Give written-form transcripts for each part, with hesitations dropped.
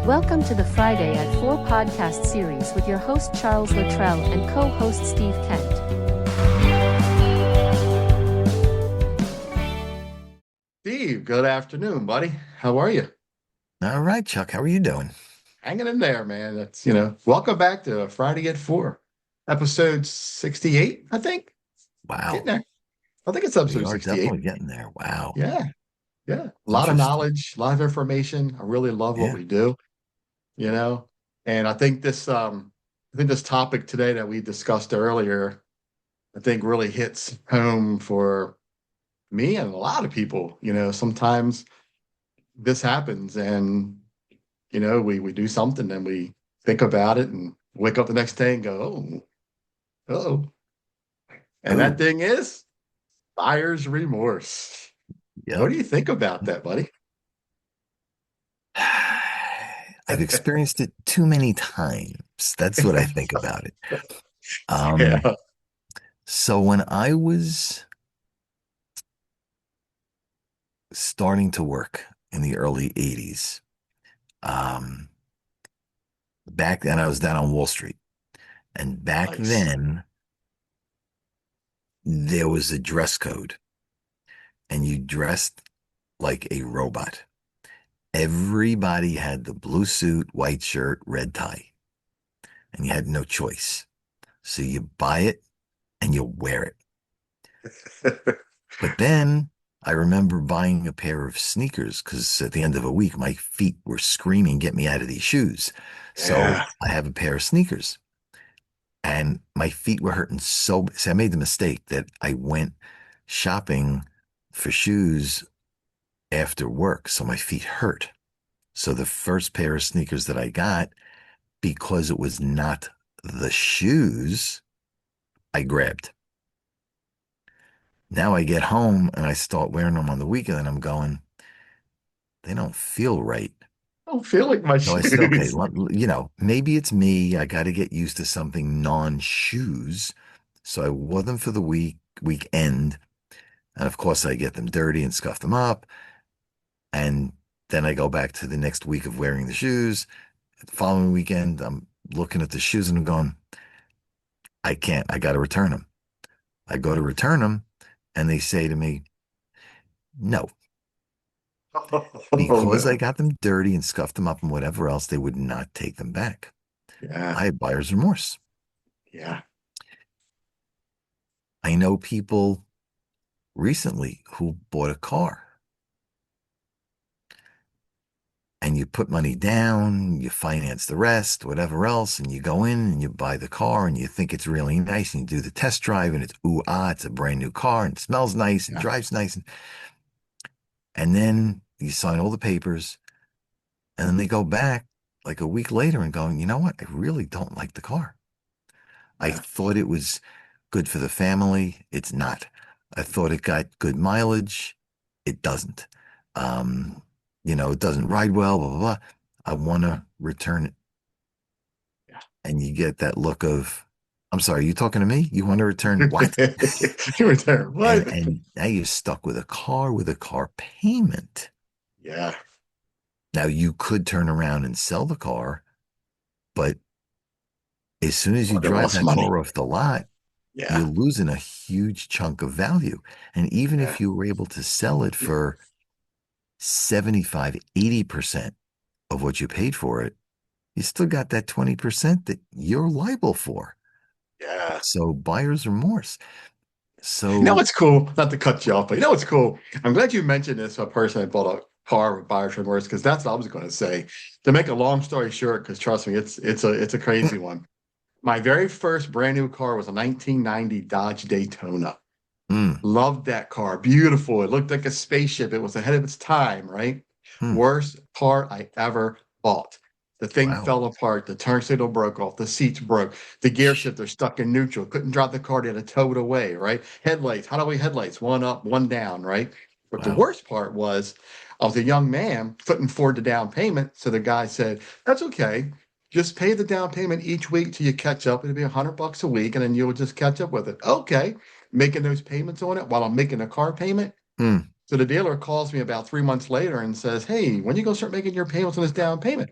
Welcome to the Friday at 4 podcast series with your host Charles Luttrell and co-host Steve Kent. Steve, good afternoon, buddy. How are you? All right, Chuck, how are you doing? Hanging in there, man. Welcome back to Friday at 4, episode 68, I think. Getting Wow, there. I think it's we episode are 68. definitely getting there. Wow, Yeah, yeah. A lot of interesting. knowledge, a lot of information. I really love what Yeah. we do, you know. And I think this topic today that we discussed earlier, I think really hits home for me and a lot of people. Sometimes this happens and we do something and we think about it and wake up the next day and go, oh, oh. And that Oh, thing is buyer's remorse. What yep. do you think about that, buddy? I've experienced it too many times. That's what I think about it. Um, Yeah, so when I was starting to work in the early 80s, um, back then I was down on Wall Street. And back nice. then there was a dress code and you dressed like a robot. Everybody had the blue suit, white shirt, red tie, and you had no choice. So you buy it and you wear it. But then I remember buying a pair of sneakers because at the end of a week, my feet were screaming, get me out of these shoes. So Yeah. I have a pair of sneakers and my feet were hurting so I made the mistake that I went shopping for shoes after work. So my feet hurt. So the first pair of sneakers that I got, because it was not the shoes I grabbed. Now I get home and I start wearing them on the weekend and I'm going, they don't feel right. I don't feel like my So I said, okay, shoes. maybe it's me. I got to get used to something non-shoes. So I wore them for the weekend. And of course I get them dirty and scuff them up. And then I go back to the next week of wearing the shoes. The following weekend, I'm looking at the shoes and I'm going, I can't, I got to return them. I go to return them and they say to me, no, Oh, because I no. got them dirty and scuffed them up and whatever else, they would not take them back. Yeah, I had buyer's remorse. yeah. I know people recently who bought a car and you put money down, you finance the rest, whatever else, and you go in and you buy the car and you think it's really nice and you do the test drive and it's it's a brand new car and it smells nice and Yeah. drives nice. And then you sign all the papers and then they go back like a week later and going, you know what? I really don't like the car. I Yeah. thought it was good for the family. It's not. I thought it got good mileage. It doesn't. Um, it doesn't ride well, blah, blah, blah. I want to return it. Yeah. And you get that look of, I'm sorry, you talking to me? You want to return what? You were there. And What? and now you're stuck with a car payment. Yeah. Now you could turn around and sell the car, but as soon as you Or they drive lost that money. car off the lot, you're Yeah. losing a huge chunk of value. And even Yeah. if you were able to sell it for 75, 80% of what you paid for it, you still got that 20% that you're liable for. Yeah. So buyer's remorse. You know So, what's cool? Not to cut you off, but you know what's cool? I'm glad you mentioned this. A person that bought a car with buyer's remorse because that's what I was going to say. To make a long story short, because trust me, it's a crazy one. My very first brand new car was a 1990 Dodge Daytona. mm, Loved that car. Beautiful. It looked like a spaceship. It was ahead of its time, right? mm, Worst car I ever bought. The thing wow. fell apart. The turn signal broke off. The seats broke. The gear shifter stuck in neutral. Couldn't drop the car. They had to tow it away, right? Headlights. How do we headlights? One up, one down, right? But the Wow. worst part was I was a young man, couldn't afford the down payment. So the guy said, that's okay. Just pay the down payment each week till you catch up. It'll be $100 a week, and then you'll just catch up with it. Okay, making those payments on it while I'm making a car payment. Mm, So the dealer calls me about 3 months later and says, hey, when you going to start making your payments on this down payment?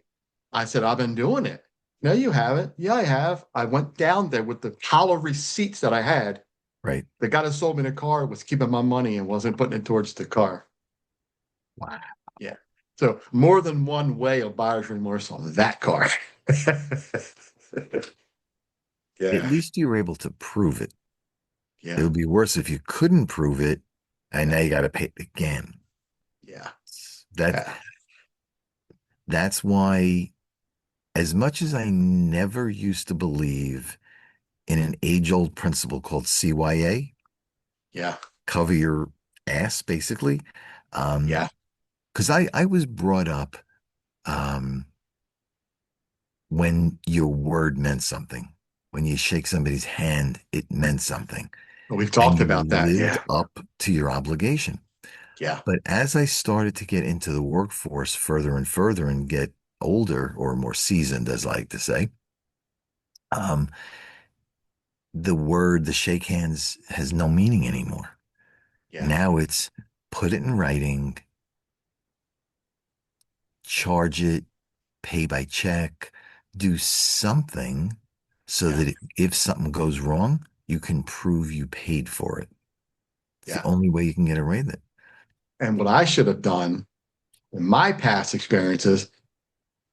I said, I've been doing it. No, you haven't. Yeah, I have. I went down there with the collar receipts that I had. Right. The guy that sold me the car was keeping my money and wasn't putting it towards the car. Wow. Yeah. So more than one way of buyer's remorse on that car. At Yeah. least you were able to prove it. It Yeah. would be worse if you couldn't prove it and now Yeah. you got to pay it again. Yeah. That Yeah. that's why, as much as I never used to believe in an age-old principle called CYA, Yeah. cover your ass, basically, Yeah. because I was brought up um, when your word meant something. When you shake somebody's hand, it meant something. We've And talked you about that. lived Yeah. up to your obligation. Yeah. But as I started to get into the workforce further and further and get older or more seasoned, as I like to say, um, the word, the shake hands has no meaning anymore. Yeah. Now it's put it in writing, charge it, pay by check, do something so Yeah. that if something goes wrong, you can prove you paid for it. It's the Yeah. only way you can get away with it. And what I should have done in my past experiences,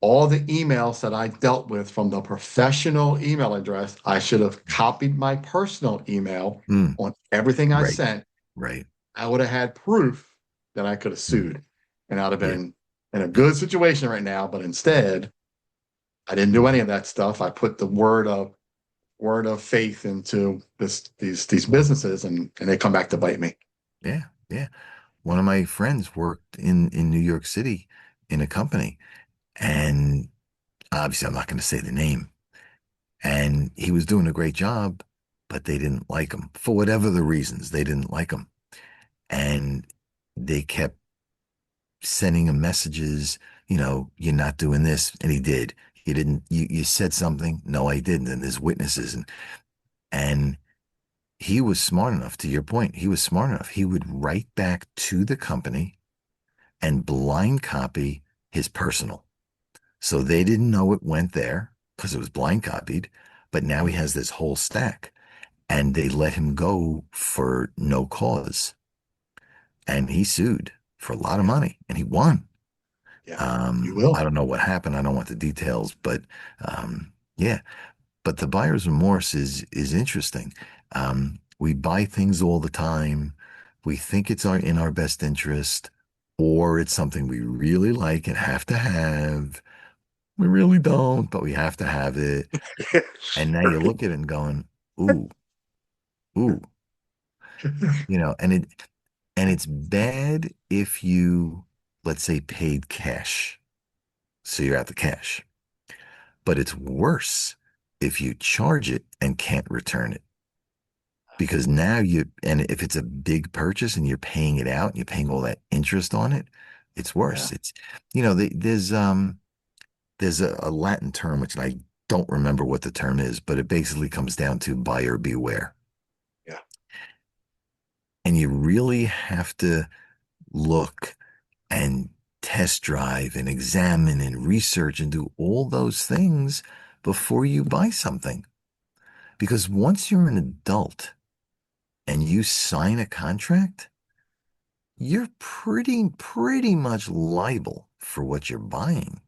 all the emails that I dealt with from the professional email address, I should have copied my personal email Mm, on everything I right, sent. right. I would have had proof that I could have Mm, sued. And I'd have yeah, been in a good situation right now. But instead, I didn't do any of that stuff. I put the word of faith into these businesses and they come back to bite me. yeah, yeah. One of my friends worked in New York City in a company, and obviously I'm not going to say the name. And he was doing a great job, but they didn't like him for whatever the reasons. They didn't like him, and they kept sending him messages. You're not doing this, and he did. You didn't. You said something. No, I didn't. And there's witnesses, and he was smart enough. To your point, he was smart enough. He would write back to the company and blind copy his personal. So they didn't know it went there because it was blind copied, but now he has this whole stack and they let him go for no cause. And he sued for a lot of Yeah, money and he won. yeah, you will. I don't know what happened. I don't want the details, but yeah. But the buyer's remorse is interesting. We buy things all the time. We think it's in our best interest, or it's something we really like and have to have. We really don't, but we have to have it. And now you look at it and going, ooh, ooh, and it's bad if you, let's say, paid cash. So you're out the cash. But it's worse if you charge it and can't return it. Because now and if it's a big purchase and you're paying it out and you're paying all that interest on it, it's worse. Yeah, It's, there's a Latin term, which I don't remember what the term is, but it basically comes down to buyer beware. yeah, And you really have to look and test drive and examine and research and do all those things before you buy something. Because once you're an adult and you sign a contract, you're pretty much liable for what you're buying.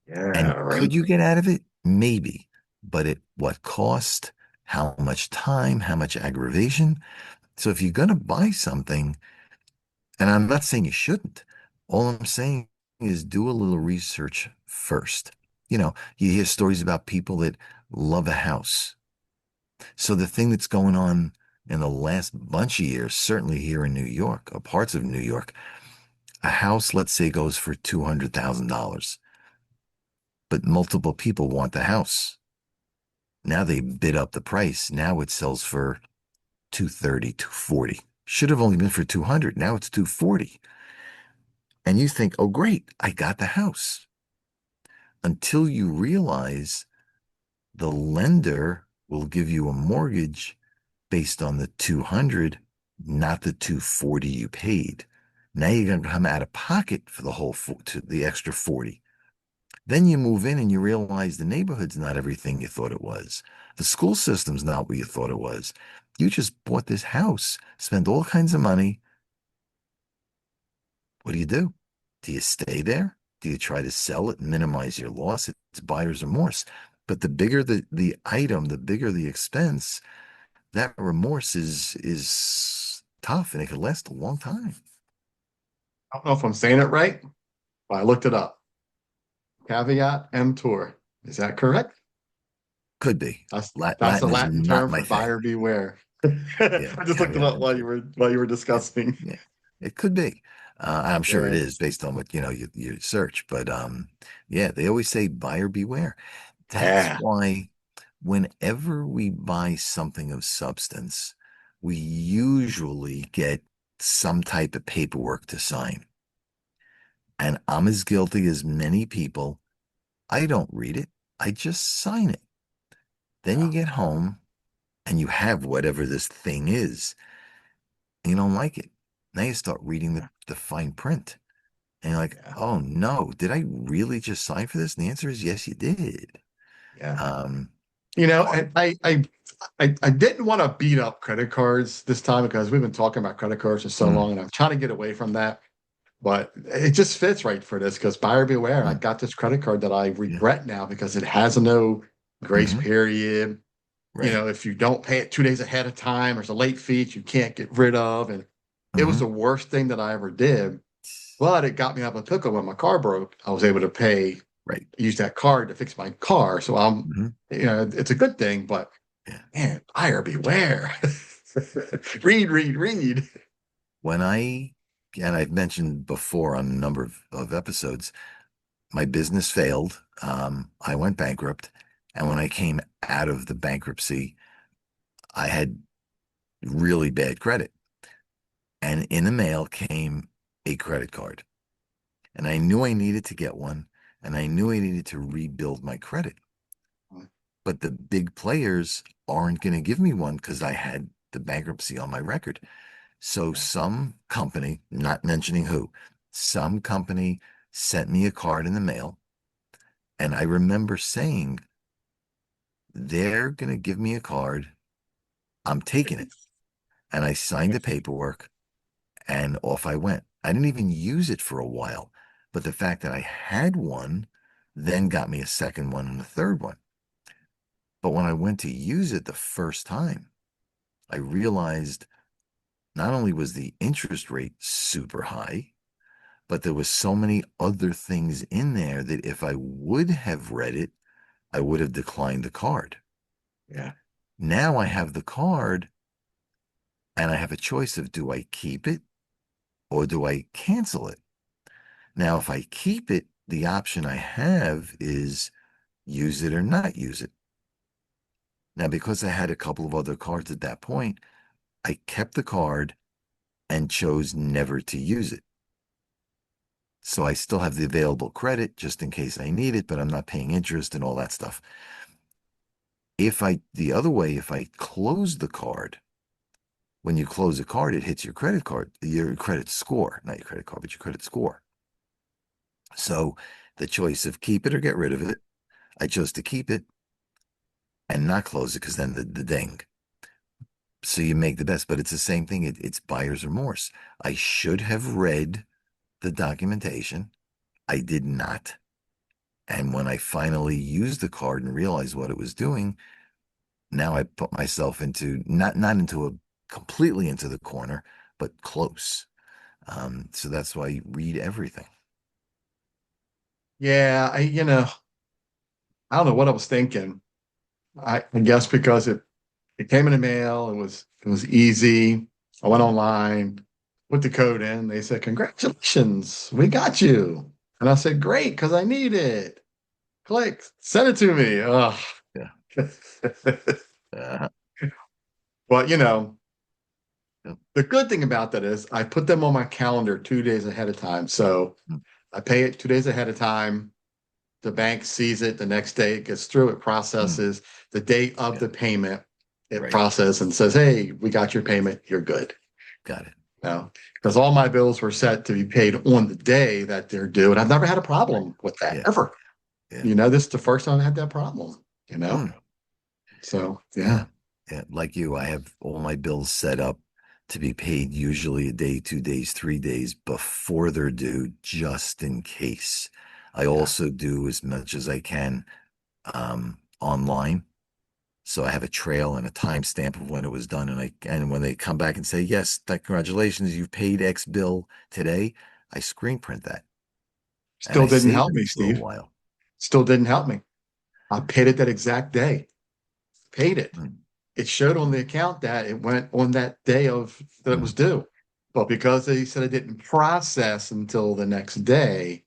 yeah, And right. could you get out of it? Maybe. But at what cost? How much time? How much aggravation? So if you're going to buy something, and I'm not saying you shouldn't, all I'm saying is do a little research first. You hear stories about people that love a house. So the thing that's going on in the last bunch of years, certainly here in New York or parts of New York, a house, let's say, goes for $200,000, but multiple people want the house. Now they bid up the price. Now it sells for 230, 240. Should have only been for 200. Now it's 240. And you think, oh, great, I got the house. Until you realize the lender will give you a mortgage based on the 200, not the 240 you paid. Now you're going to come out of pocket for the extra 40. Then you move in and you realize the neighborhood's not everything you thought it was. The school system's not what you thought it was. You just bought this house, spent all kinds of money. What do you do? Do you stay there? Do you try to sell it and minimize your loss? It's buyer's remorse. But the bigger the item, the bigger the expense, that remorse is tough and it could last a long time. I don't know if I'm saying it right, but I looked it up. Caveat emptor. Is that correct? Could be. That's the Latin is Latin not term my for thing. buyer beware. Yeah, I just looked it caveat up emptor. while you were Yeah, discussing. yeah. It could be. I'm sure it Yeah. is based on what you search. But yeah, they always say buyer beware. That's Yeah. why whenever we buy something of substance, we usually get some type of paperwork to sign. And I'm as guilty as many people. I don't read it. I just sign it. Then Yeah. you get home and you have whatever this thing is, and you don't like it. Now you start reading the fine print. And you're like, Yeah. oh no, did I really just sign for this? And the answer is yes, you did. Yeah. Um, You know, part, and I didn't want to beat up credit cards this time because we've been talking about credit cards for so mm, long, and I'm trying to get away from that. But it just fits right for this because buyer beware. I mm, got this credit card that I yeah, regret now because it has no grace hmm period. You right. know, if you don't pay it 2 days ahead of time, there's a late fee that you can't get rid of. And it was the hmm worst thing that I ever did. But it got me out of a pickle when my car broke. I was able to Right. use that card to fix my car. So hmm it's a good thing, but Yeah. man, buyer beware. Read, read, read. When and I've mentioned before on a number of episodes, my business failed. I went bankrupt. And when I came out of the bankruptcy, I had really bad credit. And in the mail came a credit card. And I knew I needed to get one. And I knew I needed to rebuild my credit. But the big players aren't going to give me one because I had the bankruptcy on my record. So some company, not mentioning who, some company sent me a card in the mail. And I remember saying, they're going to give me a card. I'm taking it. And I signed the paperwork and off I went. I didn't even use it for a while. But the fact that I had one then got me a second one and a third one. But when I went to use it the first time, I realized not only was the interest rate super high, but there was so many other things in there that if I would have read it, I would have declined the card. Yeah. Now I have the card and I have a choice of do I keep it or do I cancel it? Now, if I keep it, the option I have is use it or not use it. Now, because I had a couple of other cards at that point, I kept the card and chose never to use it. So I still have the available credit just in case I need it, but I'm not paying interest and all that stuff. The other way, if I close the card, when you close a card, it hits your credit score, not your credit card, but your credit score. So the choice of keep it or get rid of it, I chose to keep it and not close it because then the ding. So you make the best, but it's the same thing. It's buyer's remorse. I should have read the documentation. I did not. And when I finally used the card and realized what it was doing, now I put myself into not into a completely into the corner, but close. So that's why you read everything. Yeah. I don't know what I was thinking. I guess because it came in the mail, it was easy. I went Mm, online, put the code in. They said, "Congratulations, we got you." And I said, "Great, because I need it." Click, send it to me. Ugh. yeah. Uh, But yeah. the good thing about that is I put them on my calendar 2 days ahead of time. So Mm, I pay it 2 days ahead of time. The bank sees it the next day, it gets through, it mm, processes the date of yeah. the payment, it Right. processes and says, "Hey, we got your payment, you're good." Got it. Now, because all my bills were set to be paid on the day that they're due, and I've never had a Right. problem with that Yeah. ever. Yeah. This is the first time I had that problem, you know? Mm. So, Yeah. yeah. Yeah. Like you, I have all my bills set up to be paid usually a day, 2 days, 3 days before they're due, just in case. I Yeah. also do as much as I can online. So I have a trail and a timestamp of when it was done. And when they come back and say, yes, congratulations, you've paid X bill today, I screen print that and Still I didn't save help it me, for a Steve. while. Still didn't help me. I paid it that exact day. Paid it. Mm. It showed on the account that it went on that day of that it was Mm. due. But because they said it didn't process until the next day,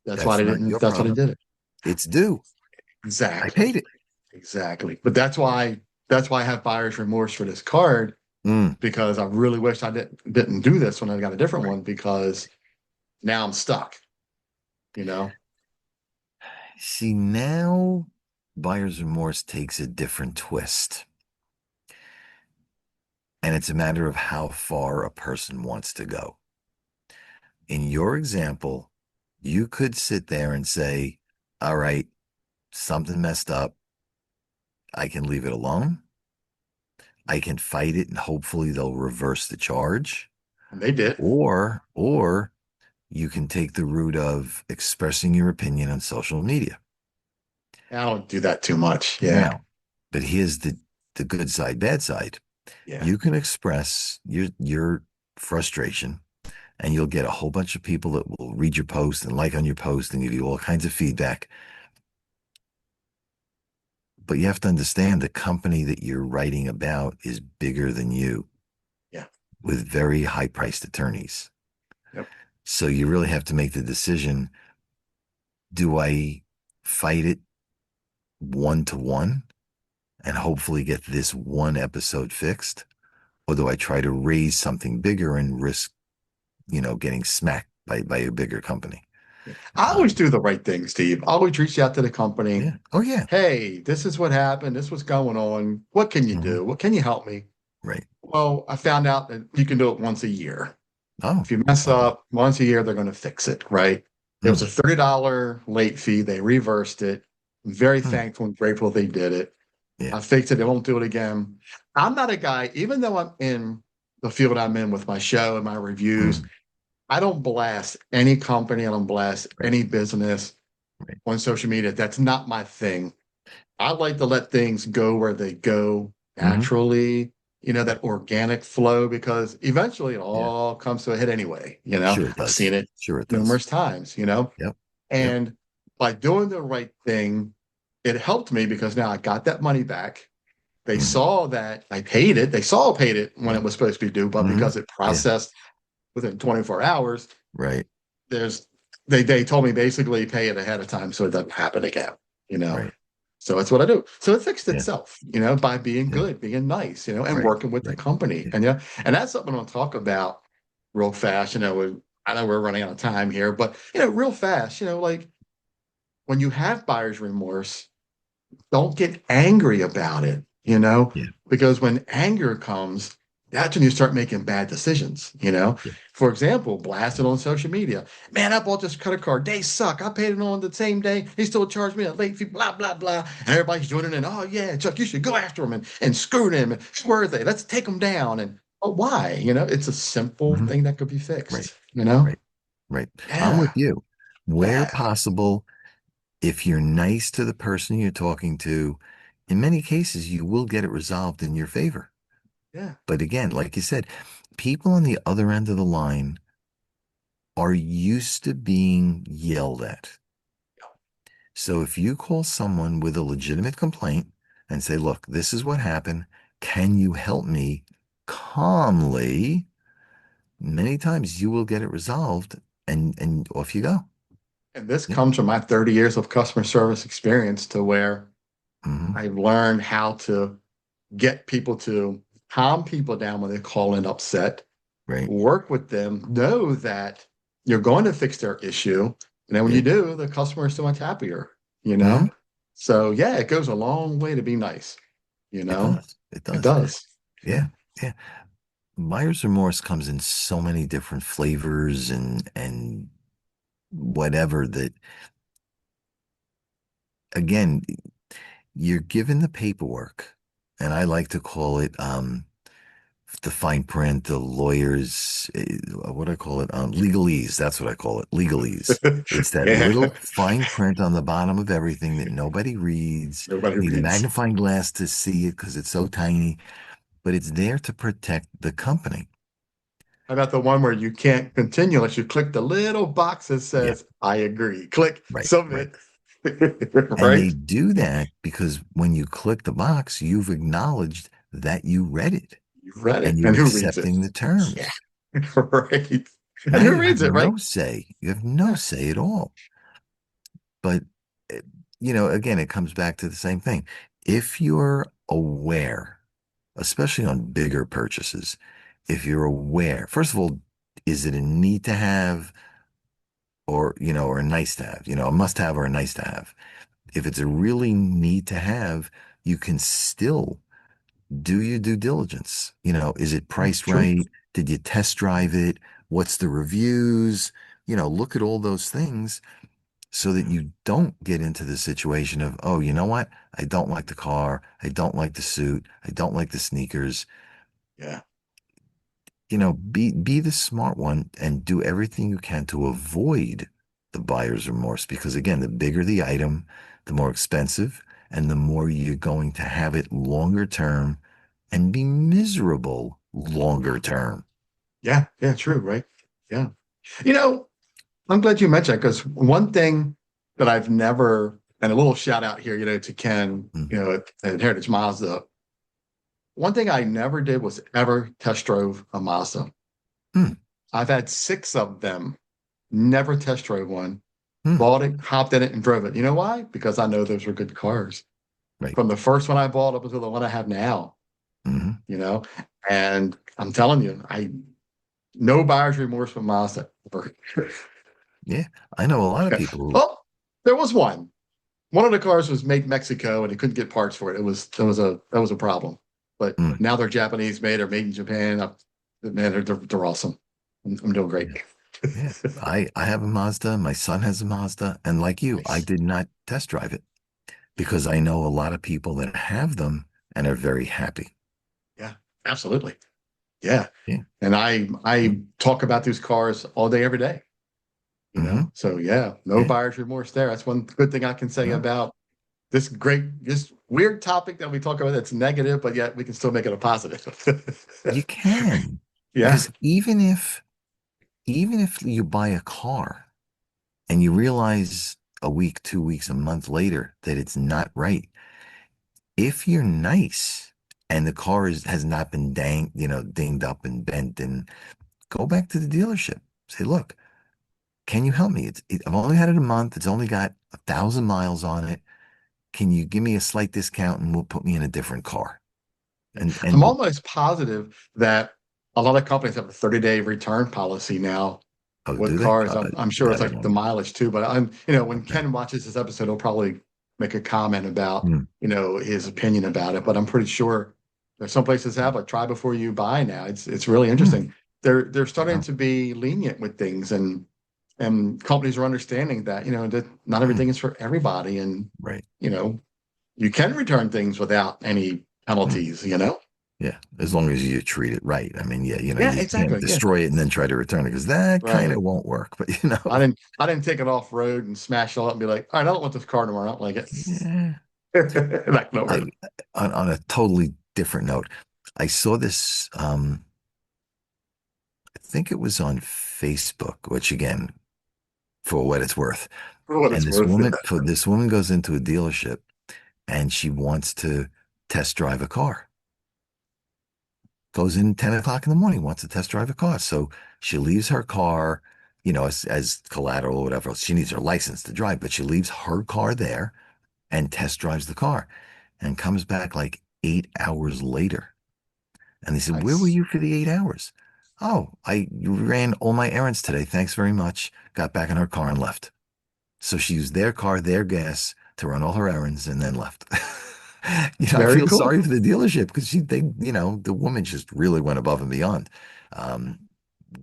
That's not your that's why they problem. did it. It's due. I paid Exactly. it. Exactly. But that's why I have buyer's remorse for this card, Mm. because I really wish I didn't do this when I got a different Right. one, because now I'm stuck, you know? See, now buyer's remorse takes a different twist. And it's a matter of how far a person wants to go. In your example, you could sit there and say, all right, something messed up. I can leave it alone. I can fight it and hopefully they'll reverse the charge. And they did. Or you can take the route of expressing your opinion on social media. I don't do that too much. Yeah. Now, but here's the good side, bad side. Yeah. You can express your frustration and you'll get a whole bunch of people that will read your post and like on your post and give you all kinds of feedback. But you have to understand the company that you're writing about is bigger than you Yeah. with very high priced attorneys. Yep. So you really have to make the decision, do I fight it 1-to-1 and hopefully get this one episode fixed? Or do I try to raise something bigger and risk, getting smacked by a bigger company? Yeah. I always do the right thing, Steve. I always reach out to the company. Yeah. Oh, yeah. Hey, this is what happened. This was going on. What can you Hmm. do? What can you help me? Right. Well, I found out that you can do it once a year. Oh, If you mess okay. up once a year, they're going to fix it, right? It was Mm. a $30 late fee. They reversed it. I'm very Mm. thankful and grateful they did it. Yeah. I fixed it. They won't do it again. I'm not a guy, even though I'm in the field I'm in with my show and my reviews, Mm. I don't blast any company. I don't blast Right. any business Right. on social media. That's not my thing. I like to let things go where they go Hmm. naturally, Right. that organic flow, because eventually it Yeah. all comes to a head anyway. Sure it I've seen does. it Sure it does. numerous times, Yep. Yep. and by doing the right thing, it helped me because now I got that money back. They Hmm. saw that I paid it. They saw I paid it when Yep. it was supposed to be due, but Hmm. because it Yeah. processed within 24 hours, Right. there's they told me basically pay it ahead of time so it doesn't happen again, you know. Right. So that's what I do. So it fixed Yeah. itself, by being Yeah. good, being nice, and Right. working with the Right. company. Yeah. And that's something I'll talk about real fast. I know we're running out of time here, but real fast, like when you have buyer's remorse, don't get angry about it, Yeah. because when anger comes, that's when you start making bad decisions. Yeah. For example, blast it on social media. Man, I bought this credit card. They suck. I paid it on the same day. They still charged me a late fee, blah, blah, blah. And everybody's joining in. Oh, yeah, Chuck, you should go after them and screw them. And who are they? Let's take them down. And why? It's a simple Hmm. thing that could be Right. fixed. Right. Right. I'm with Yeah. you. Where Yeah. possible, if you're nice to the person you're talking to, in many cases, you will get it resolved in your favor. Yeah. But again, like you said, people on the other end of the line are used to being yelled at. So if you call someone with a legitimate complaint and say, look, this is what happened. Can you help me calmly? Many times you will get it resolved and off you go. And this Yeah. comes from my 30 years of customer service experience, to where Hmm. I've learned how to get people to calm people down when they call in upset, Right. work with them, know that you're going to fix their issue. And then when Yeah. you do, the customer is so much happier, you Hmm. know? So yeah, it goes a long way to be nice, you It know? does. It It does. does. Yeah. Yeah. Yeah. Buyer's remorse comes in so many different flavors and whatever that again, you're given the paperwork, and I like to call it the fine print, the lawyers, what do I call it? Legalese. That's what I call it. Legalese. It's that Yeah. little fine print on the bottom of everything that nobody reads. Nobody You need a reads. magnifying glass to see it because it's so tiny, but it's there to protect the company. How about the one where you can't continue unless you click the little box that Yeah, says, I agree. Click, right, right. submit. And they Right? do that because when you click the box, you've acknowledged that you read it You've read and it. you're And who reads it? accepting the Yeah. terms. Right. And Now who you have reads it, right? no say. You have no Yeah. say at all. But, eh, again, it comes back to the same thing. If you're aware, especially on bigger purchases, if you're aware, first of all, is it a need to have or a nice to have, a must have or a nice to have? If it's a really need to have, you can still do your due diligence. Is it priced True. right? Did you test drive it? What's the reviews? Look at all those things so that you don't get into the situation of, oh, you know what? I don't like the car. I don't like the suit. I don't like the sneakers. Yeah. Be the smart one and do everything you can to avoid the buyer's remorse. Because again, the bigger the item, the more expensive, and the more you're going to have it longer term and be miserable longer term. Yeah. Yeah. True. Right. Yeah. You know, I'm glad you mentioned because one thing that I've never, and a little shout out here, to Ken, Mm, at Heritage Mazda. One thing I never did was ever test drove a Mazda. mm, I've had six of them, never test drove one, mm. bought it, hopped in it, and drove it. You know why? Because I know those were good cars. Right. From the first one I bought up until the one I have now, Hmm. you know, and I'm telling you, no buyer's remorse from Mazda. Yeah. I know a lot of people who, Oh, there was one. One of the cars was made in Mexico and they couldn't get parts for it. That was a problem. But mm, now they're Japanese made or made in Japan. Man, they're awesome. I'm doing great. yeah. Yeah. I have a Mazda. My son has a Mazda. And like you, I Nice. did not test drive it Yeah, because I know a lot of people that have them and are very happy. yeah, absolutely. Yeah. Yeah. And I talk about these cars all day, every day. Hmm. So yeah, no Yeah. buyer's remorse there. That's one good thing I can say No, about this weird topic that we talk about that's negative, but yet we can still make it a positive. you can Yeah. because even if you buy a car and you realize a week, 2 weeks, a month later that it's not right, if you're nice and the car has not been dinged up and bent, and go back to the dealership. Say, look, can you help me? I've only had it a month. It's only got 1,000 miles on it. Can you give me a slight discount and we'll put me in a different car? I'm And almost positive that a lot of companies have a 30-day return policy now oh, with do they? cars. I'm sure it's That I like the don't know. mileage too, but when Okay. Ken watches this episode, he'll probably make a comment about, Hmm. his opinion about it. But I'm pretty sure there's some places have like try before you buy now. It's really Hmm. interesting. They're starting Wow. to be lenient with things and companies are understanding that, that not Hmm. everything is for everybody. And, Right. you know, you can return things without any Hmm. penalties. Yeah. As long as you treat it right. I mean, yeah, Yeah, you can't exactly. Yeah. destroy it and then try to return it because that kind Right. of won't work. But I didn't take it off road and smash it all up and be like, all right, I don't want this car anymore. I don't like it. yeah. That can I work. on a totally different note, I saw this. I think it was on Facebook, which again, for what it's worth. For what And it's worth. this woman goes into a dealership and she wants to test drive a car. Goes in 10 o'clock in the morning, wants to test drive a car. So she leaves her car, as collateral or whatever else. She needs her license to drive, but she leaves her car there and test drives the car and comes back like 8 hours later. And they said, where were Nice. you for the 8 hours? Oh, I ran all my errands today. Thanks very much. Got back in her car and left. So she used their car, their gas to run all her errands and then left. I Very feel cool. sorry for the dealership because the woman just really went above and beyond, um,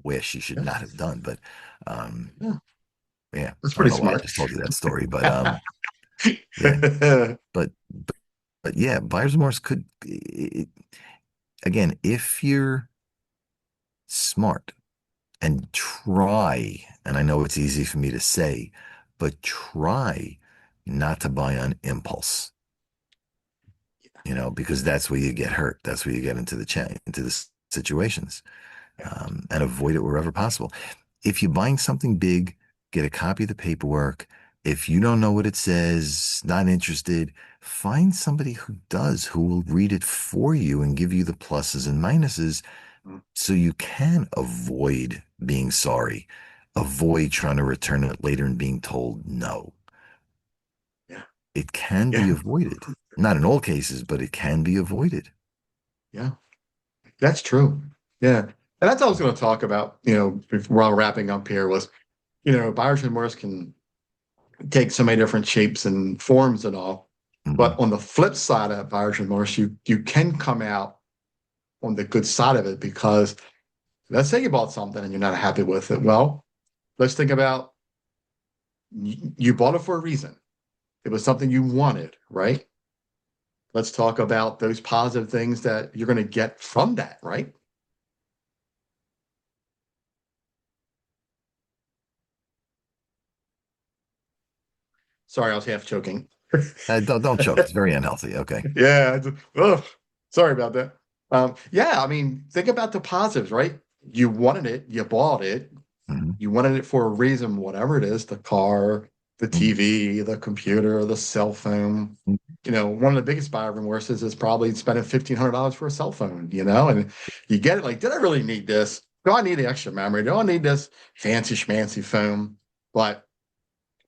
where she should Yeah. not have done. But um, Yeah. yeah, That's I don't pretty know why I smart. just told you that story, but Yeah. But yeah, buyer's remorse could, again, if you're smart and try, and I know it's easy for me to say, but try not to buy on impulse, because that's where you get hurt. That's where you get into the situations, and avoid it wherever possible. If you're buying something big, get a copy of the paperwork. If you don't know what it says, not interested, find somebody who does, who will read it for you and give you the pluses and minuses Mm, so you can avoid being sorry, avoid trying to return it later and being told no. yeah, It can be yeah, avoided. Not in all cases, but it can be avoided. yeah. That's true. Yeah. And that's what I was going to talk about, while wrapping up here was, buyer's remorse can take so many different shapes and forms and all. Mhm. But on the flip side of buyer's remorse, you can come out on the good side of it because let's say you bought something and you're not happy with it. Well, let's think about you bought it for a reason. It was something you wanted, right? Let's talk about those positive things that you're going to get from that, right? Sorry, I was half choking. Don't choke. It's very unhealthy. Okay. Yeah. Ugh, sorry about that. Yeah, I mean, think about the positives, right? You wanted it, you bought it, Mhm. you wanted it for a reason, whatever it is, the car, the Mhm. TV, the computer, the cell phone. One of the biggest buyer remorses is probably spending $1,500 for a cell phone, and you get it like, did I really need this? Do I need the extra memory? Do I need this fancy schmancy phone? But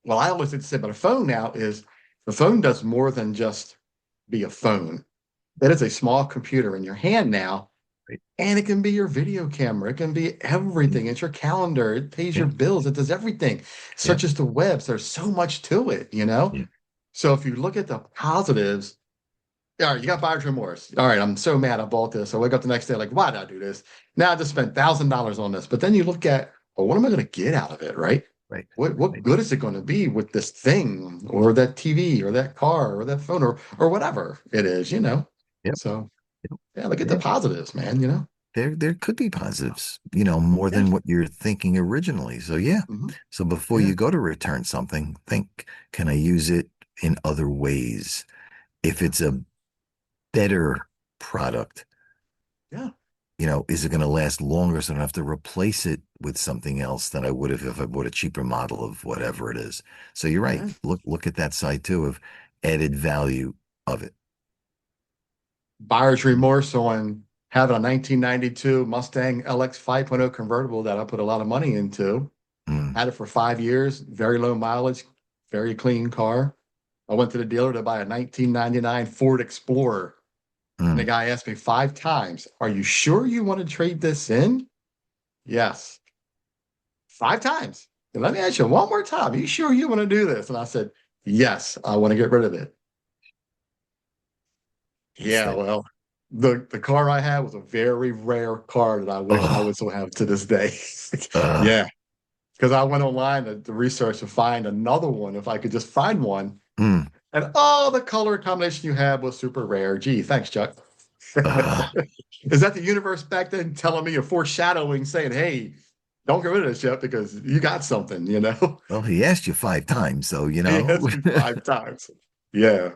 what I always like to say about a phone now is the phone does more than just be a phone. That is a small computer in your hand now, Right. and it can be your video camera. It can be everything. It's your calendar. It pays your Yeah. bills. It does everything. It Yeah. searches the webs. There's so much to it. Yeah. So if you look at the positives, all right, you got buyer's remorse. All right, I'm so mad I bought this. I wake up the next day like, why did I do this? Now I just spent $1,000 on this. But then you look at, well, what am I going to get out of it, right? Right. What Right. good is it going to be with this thing or that TV or that car or that phone or whatever it is? Yep. So Yep. yeah, look at the Yeah. positives, man. There could be positives, more Yeah. than what you're thinking originally. So yeah. Hmm. So before Yeah. you go to return something, think, can I use it in other ways? If Yeah. it's a better product, Yeah. is it going to last longer so I don't have to replace it with something else than I would have if I bought a cheaper model of whatever it is? So you're right. Yeah. Look at that side too of added value of it. Buyer's remorse on having a 1992 Mustang LX 5.0 convertible that I put a lot of money into. Mm, Had it for 5 years, very low mileage, very clean car. I went to the dealer to buy a 1999 Ford Explorer. And the mm. guy asked me 5 times, are you sure you want to trade this in? Yes. 5 times. And let me ask you one more time. Are you sure you want to do this? And I said, yes, I want to get rid of it. It's Yeah, that. well, the car I had was a very rare car that I wish I Oh, would still have to this day. uh, Yeah, because I went online to research to find another one if I could just find one. mm, And oh, the color combination you had was super rare. Gee, thanks, Chuck. uh, Is that the universe back then telling me or foreshadowing, saying, "Hey, don't get rid of this yet because you got something?" well, he asked you 5 times, so He asked me 5 times. Yeah,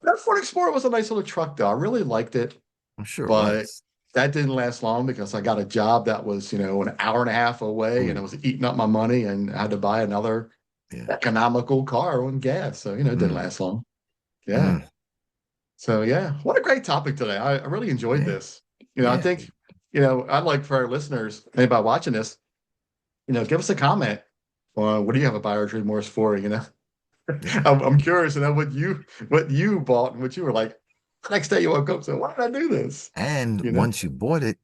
that Ford Explorer was a nice little truck, though. I really liked it, I'm sure it but was. that didn't last long because I got a job that was, an hour and a half away, and it Ooh, was eating up my money, and I had to buy another yeah. economical car on gas. So, it didn't Mm, last long. Yeah. mm, So yeah, what a great topic today. I really enjoyed yeah, this. I yeah, think, I'd like for our listeners, anybody watching this, give us a comment on what do you have a buyer's remorse for? yeah. I'm curious to know what you bought and what you were like. The next day you woke up and said, why did I do this? And You know? once you bought it,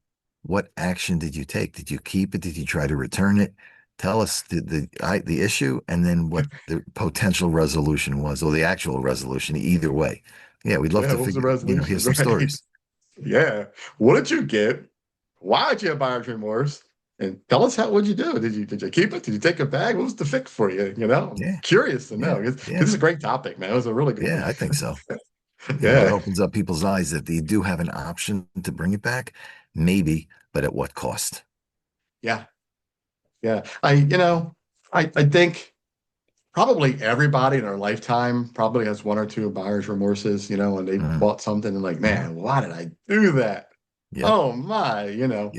what action did you take? Did you keep it? Did you try to return it? Tell us the issue and then what the potential resolution was, or the actual resolution. Either way, yeah, we'd love Yeah, to what was the hear resolution? some Right. stories. Yeah. What did you get? Why did you have buyer's remorse? And tell us what'd you do? Did you keep it? Did you take it back? What was the fix for you? I'm Yeah. curious to Yeah. know. Because Yeah. this is a great topic, man. It was a really good Yeah. one. I think so. It Yeah. opens up people's eyes that they do have an option to bring it back, maybe, but at what cost? Yeah. Yeah. I think probably everybody in our lifetime probably has one or two buyer's remorses, and they Mhm. bought something and like, Mhm. man, why did I do that? Yep. Oh my. Yep.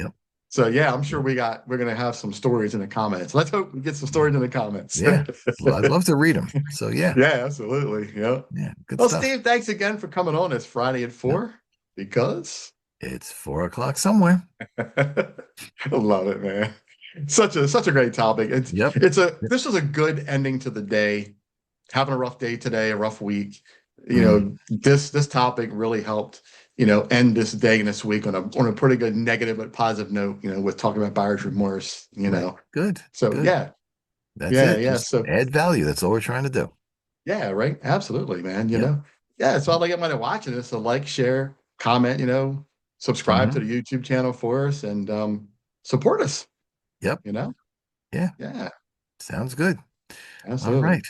So yeah, I'm sure Yep. we're gonna have some stories in the comments. Let's hope we get some stories in the comments. Yeah. Well, I'd love to read them. So yeah. Yeah, absolutely. Yeah. Yeah. Good Well, stuff. Steve, thanks again for coming on this Friday at Yep. 4 because It's 4 o'clock somewhere. I love it, man. Such a great topic. Yep. Yep. This was a good ending to the day. Having a rough day today, a rough week. Mhm. This topic really helped, end this day and this week on a pretty good negative but positive note, with talking about buyer's remorse. Right. Good. So Good. yeah, That's yeah, it. yeah. Just So add value. That's all we're trying to do. yeah, right. Absolutely, man. Yep. Yeah. So I'd like everybody watching this to like, share, comment, subscribe to Mhm. the YouTube channel for us and support us, Yep. you know? Yeah. Yeah, Sounds good. All absolutely. right.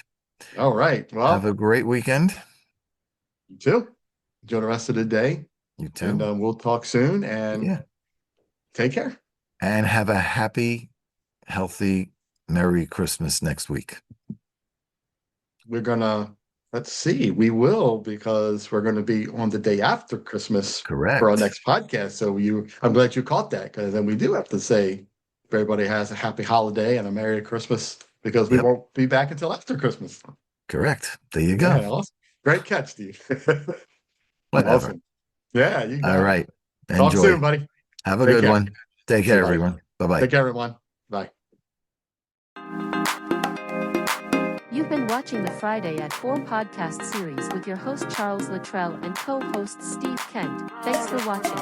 All right. Have a Well, great weekend. you too. Enjoy the rest of the day You and too. we'll talk soon and Yeah. take care. And have a happy, healthy, Merry Christmas next week. We're gonna, let's see, we will because we're going to be on the day after Christmas for our Correct. next podcast. So I'm glad you caught that because then we do have to say if everybody has a happy holiday and a Merry Christmas because we Yep. won't be back until after Christmas. Correct. There you go. Yeah, awesome. Great catch, Steve. Whatever. Awesome. Yeah, you All got it. right. Talk soon, Enjoy. buddy. Have a Take good care. one. Take See you, care, buddy. everyone. Bye-bye. Take care, everyone. Bye. You've been watching the Friday at 4 podcast series with your host Charles Luttrell and co-host Steve Kent. Thanks for watching.